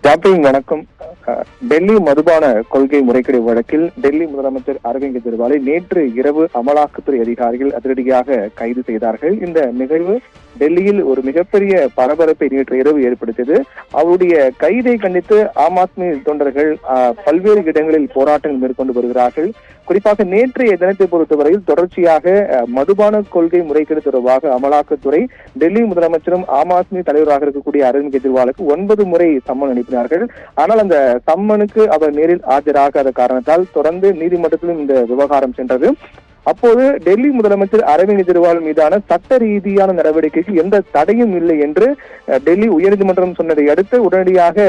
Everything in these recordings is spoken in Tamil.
ஜாப்ரின் வணக்கம். டெல்லி மதுபான கொள்கை முறைகேடு வழக்கில் டெல்லி முதலமைச்சர் அரவிந்த் கெஜ்ரிவாலை நேற்று இரவு அமலாக்கத்துறை அதிகாரிகள் அதிரடியாக கைது செய்தார்கள். இந்த நிகழ்வு டெல்லியில் ஒரு மிகப்பெரிய பரபரப்பை நேற்று இரவு ஏற்படுத்தியது. அவருடைய கைதை கண்டித்து ஆம் ஆத்மி தொண்டர்கள் பல்வேறு இடங்களில் போராட்டங்கள் மேற்கொண்டு வருகிறார்கள். குறிப்பாக நேற்றைய தினத்தை பொறுத்தவரையில் தொடர்ச்சியாக மதுபான கொள்கை முறைகேடு தொடர்பாக அமலாக்கத்துறை டெல்லி முதலமைச்சரும் ஆம் ஆத்மி தலைவராக இருக்கக்கூடிய அரவிந்த் கெஜ்ரிவாலுக்கு 9 முறை சம்மன் அனுப்பினார்கள். ஆனால் அந்த சம்மனுக்கு அவர் நேரில் ஆஜராகாத காரணத்தால் தொடர்ந்து நீதிமன்றத்திலும் இந்த விவகாரம் சென்றது. அப்போது டெல்லி முதலமைச்சர் அரவிந்த் கெஜ்ரிவால் மீதான சட்ட ரீதியான நடவடிக்கைக்கு எந்த தடையும் இல்லை என்று டெல்லி உயர்நீதிமன்றம் சொன்னதை அடுத்து உடனடியாக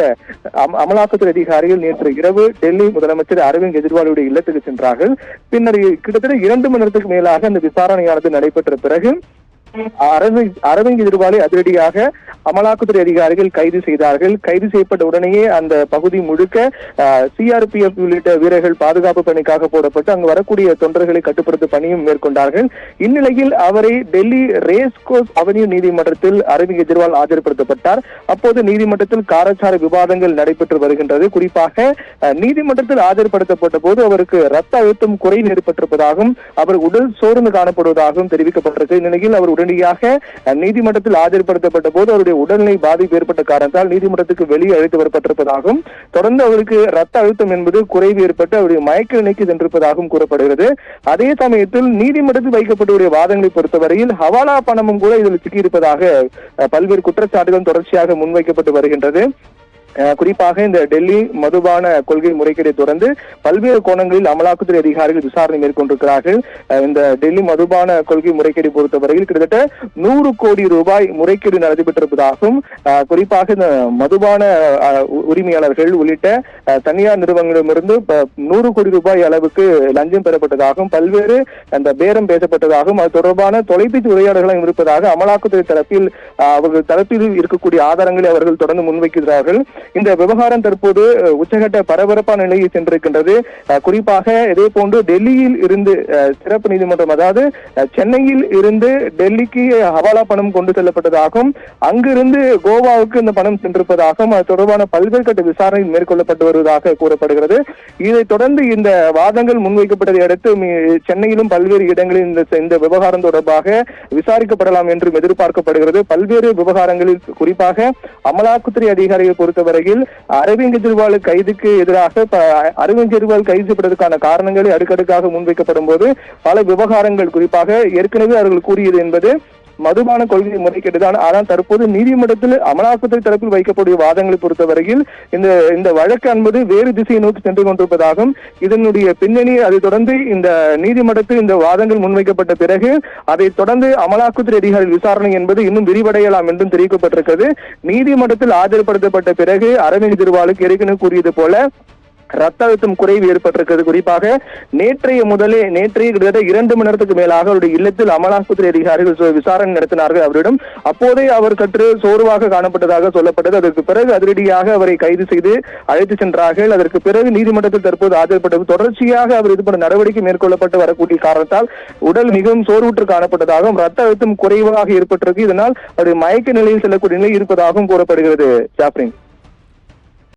அமலாக்கத்துறை அதிகாரிகள் நேற்று இரவு டெல்லி முதலமைச்சர் அரவிந்த் கெஜ்ரிவாலுடைய இல்லத்துக்கு சென்றார்கள். பின்னர் கிட்டத்தட்ட 2 மணி நேரத்துக்கு மேலாக அந்த விசாரணையானது நடைபெற்ற பிறகு அரவிந்த் கெஜ்ரிவாலை அதிரடியாக அமலாக்கத்துறை அதிகாரிகள் கைது செய்தார்கள். கைது செய்யப்பட்ட உடனேயே அந்த பகுதி முழுக்க சிஆர்பிஎஃப் உள்ளிட்ட வீரர்கள் பாதுகாப்பு பணிக்காக போடப்பட்டு அங்கு வரக்கூடிய தொண்டர்களை கட்டுப்படுத்தும் பணியும் மேற்கொண்டார்கள். இந்நிலையில் அவரை டெல்லி ரேஸ்கோர்ஸ் அவென்யூ நீதிமன்றத்தில் அரவிந்த் கெஜ்ரிவால் ஆஜர்படுத்தப்பட்டார். அப்போது நீதிமன்றத்தில் காரச்சார விவாதங்கள் நடைபெற்று வருகின்றது. குறிப்பாக நீதிமன்றத்தில் ஆஜர்படுத்தப்பட்ட போது அவருக்கு ரத்த அழுத்தம் குறைவு ஏற்பட்டிருப்பதாகவும் அவர் உடல் சோர்ந்து காணப்படுவதாகவும் தெரிவிக்கப்பட்டிருக்கு. இந்நிலையில் அவர் உடனடியாக நீதிமன்றத்தில் ஆஜர்படுத்தப்பட்ட போது அவருடைய உடல்நிலை பாதிப்பு ஏற்பட்ட காரணத்தால் நீதிமன்றத்துக்கு வெளியே அழைத்து வரப்பட்டிருப்பதாகவும் தொடர்ந்து அவருக்கு ரத்த அழுத்தம் என்பது குறைவு ஏற்பட்டு அவருடைய மயக்க நிலைக்கு சென்றிருப்பதாகவும் கூறப்படுகிறது. அதே சமயத்தில் நீதிமன்றத்தில் வைக்கப்பட்டுள்ள வாதங்களை பொறுத்தவரையில் ஹவாலா பணமும் கூட இதில் சிக்கியிருப்பதாக பல்வேறு குற்றச்சாட்டுகள் தொடர்ச்சியாக முன்வைக்கப்பட்டு வருகின்றது. குறிப்பாக இந்த டெல்லி மதுபான கொள்கை முறைகேட்டை தொடர்ந்து பல்வேறு கோணங்களில் அமலாக்கத்துறை அதிகாரிகள் விசாரணை மேற்கொண்டிருக்கிறார்கள். இந்த டெல்லி மதுபான கொள்கை முறைகேட்டை பொறுத்தவரையில் கிட்டத்தட்ட 100 கோடி ரூபாய் முறைகேடு நடைபெற்றிருப்பதாகவும் குறிப்பாக இந்த மதுபான உரிமையாளர்கள் உள்ளிட்ட தனியார் நிறுவனங்களிடமிருந்து 100 கோடி ரூபாய் அளவுக்கு லஞ்சம் பெறப்பட்டதாகவும் பல்வேறு அந்த பேரம் பேசப்பட்டதாகவும் அது தொடர்பான தொலைபேசி உரையாடல்களும் இருப்பதாக அமலாக்கத்துறை தரப்பில் அவர்கள் தரப்பில் இருக்கக்கூடிய ஆதாரங்களை அவர்கள் தொடர்ந்து முன்வைக்கிறார்கள். இந்த விவகாரம் தற்போது உச்சகட்ட பரபரப்பான நிலையை சென்றிருக்கின்றது. குறிப்பாக இதே போன்று டெல்லியில் இருந்து சிறப்பு நீதிமன்றம், அதாவது சென்னையில் இருந்து டெல்லிக்கு ஹவாலா பணம் கொண்டு செல்லப்பட்டதாகவும் அங்கிருந்து கோவாவுக்கு இந்த பணம் சென்றிருப்பதாகவும் அது தொடர்பான பல்வேறு கட்ட விசாரணை மேற்கொள்ளப்பட்டு வருவதாக கூறப்படுகிறது. இதைத் தொடர்ந்து இந்த வாதங்கள் முன்வைக்கப்பட்டதை அடுத்து சென்னையிலும் பல்வேறு இடங்களில் இந்த விவகாரம் தொடர்பாக விசாரிக்கப்படலாம் என்றும் எதிர்பார்க்கப்படுகிறது. பல்வேறு விவகாரங்களில் குறிப்பாக அமலாக்கத்துறை அதிகாரிகள் பொறுத்தவரையில் அரவிந்த் கெஜ்ரிவால் கைதுக்கு எதிராக அரவிந்த் கெஜ்ரிவால் கைது செய்யப்படுவதற்கான காரணங்களை அடுக்கடுக்காக முன்வைக்கப்படும் போது பல விவகாரங்கள் குறிப்பாக ஏற்கனவே அவர்கள் கூறியது என்பது மதுபான கொள்கை முறைகேடுதான். ஆனால் தற்போது நீதிமன்றத்தில் அமலாக்கத்துறை தரப்பில் வைக்கக்கூடிய வாதங்களை பொறுத்தவரையில் இந்த வழக்கு என்பது வேறு திசையை நோக்கி சென்று கொண்டிருப்பதாகவும் இதனுடைய பின்னணி அதை தொடர்ந்து இந்த நீதிமன்றத்தில் இந்த வாதங்கள் முன்வைக்கப்பட்ட பிறகு அதை தொடர்ந்து அமலாக்கத்துறை அதிகாரிகள் விசாரணை என்பது இன்னும் விரிவடையலாம் என்றும் தெரிவிக்கப்பட்டிருக்கிறது. நீதிமன்றத்தில் ஆஜர்படுத்தப்பட்ட பிறகு அரவிந்த் கெஜ்ரிவாலுக்கு ஏற்கனவே கூறியது போல ரத்த அழுத்தம் குறைவு ஏற்பட்டிருக்கிறது. குறிப்பாக நேற்றைய கிட்டத்தட்ட 2 மணி நேரத்துக்கு மேலாக அவருடைய இல்லத்தில் அமலாக்கத்துறை அதிகாரிகள் விசாரணை நடத்தினார்கள் அவரிடம். அப்போதே அவர் சற்று சோர்வாக காணப்பட்டதாக சொல்லப்பட்டது. அதற்கு பிறகு அதிரடியாக அவரை கைது செய்து அழைத்து சென்றார்கள். அதற்கு பிறகு நீதிமன்றத்தில் தற்போது ஆஜர்பட்டது தொடர்ச்சியாக அவர் இது போன்ற நடவடிக்கை மேற்கொள்ளப்பட்டு வரக்கூடிய காரணத்தால் உடல் மிகவும் சோர்வுற்று காணப்பட்டதாகவும் ரத்த அழுத்தம் குறைவாக ஏற்பட்டிருக்கு. இதனால் அவருடைய மயக்க நிலையில் செல்லக்கூடிய நிலை இருப்பதாகவும் கூறப்படுகிறது. ஜாப்ரின்.